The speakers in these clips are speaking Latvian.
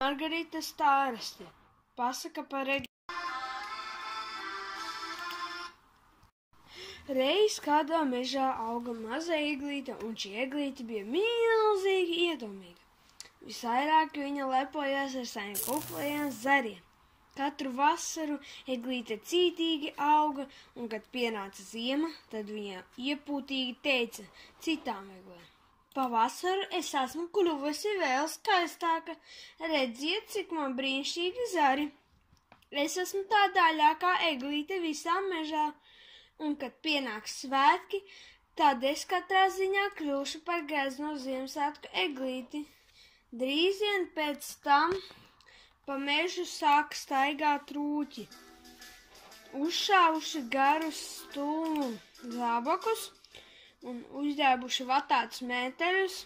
Margarita stāraste pasaka par Reiz kādā mežā auga maza eglīte, un šī eglīte bija milzīgi iedomīga. Visvairāk viņa lepojās ar saviem kuplajiem zariem. Katru vasaru eglīte cītīgi auga, un, kad pienāca ziema, tad viņa iepūtīgi teica citām eglēm: Pavasaru es esmu kļuvusi vēl skaistāka, redziet, cik man brīnišķīgi zari. Es esmu tā daļākā eglīte visā mežā, un, kad pienāks svētki, tad es katrā ziņā kļūšu par gazno Ziemassvētku eglīti. Drīz vien pēc tam pa mežu sāka staigāt rūķi, uzšāvuši garus stūmu zābakus un uzģērbuši vatātus mēteļus.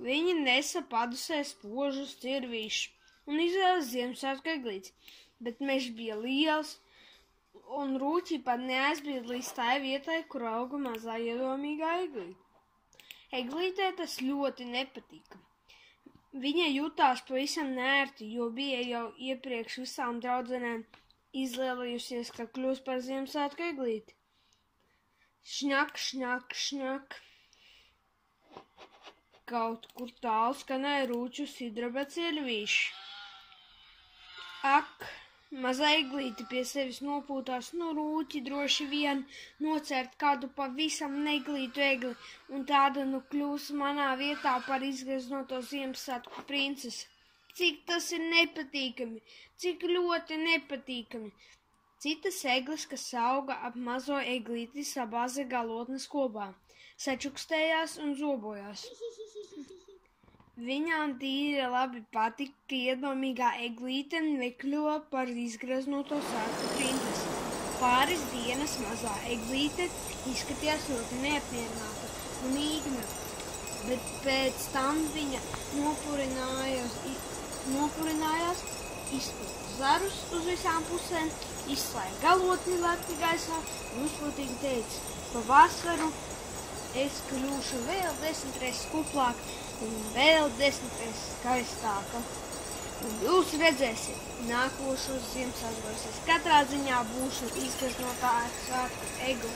Viņi nesa padusē spožus cirvīšus un izvēlas Ziemassvētku eglītes, bet mežs bija liels, un rūķi pat neaizbrīd līdz tai vietai, kur auga mazā iedomīgā eglīte. Eglītē tas ļoti nepatika. Viņa jutās pavisam neērti, jo bija jau iepriekš visām draudzenēm izlielījusies, ka kļūs par Ziemassvētku eglīti. Šņak, šņak, šņak. Kaut kur tālu skanēja rūķu sidraba cirvīši. Ak! Mazā eglīte pie sevis nopūtās, rūķi droši vien nocērt kādu pavisam neglītu egli, un tāda kļūs manā vietā par izgaznoto Ziemassvētku princesi. Cik tas ir nepatīkami, cik ļoti nepatīkami. Citas egles, kas auga ap mazo eglīti, sabāza galotnes kopā, sačukstējās un zobojās. Viņām tīri labi patika, ka iedomīgā eglīte nekļuva par izgraznoto svētku princesi. Pāris dienas mazā eglīte izskatījās ļoti neapmierināta un īgna, bet pēc tam viņa nopurinājās, izpūta zarus uz visām pusēm, izslēga galotni lepni gaisā un uzpūtīgi teica: Pavasaru es kļūšu vēl 10 reizes kuplāk un vēl 10 reizes skaistāka. Un jūs redzēsiet, nākošos Ziemassvētkos es katrā ziņā būšu izgaznotā svētku egle.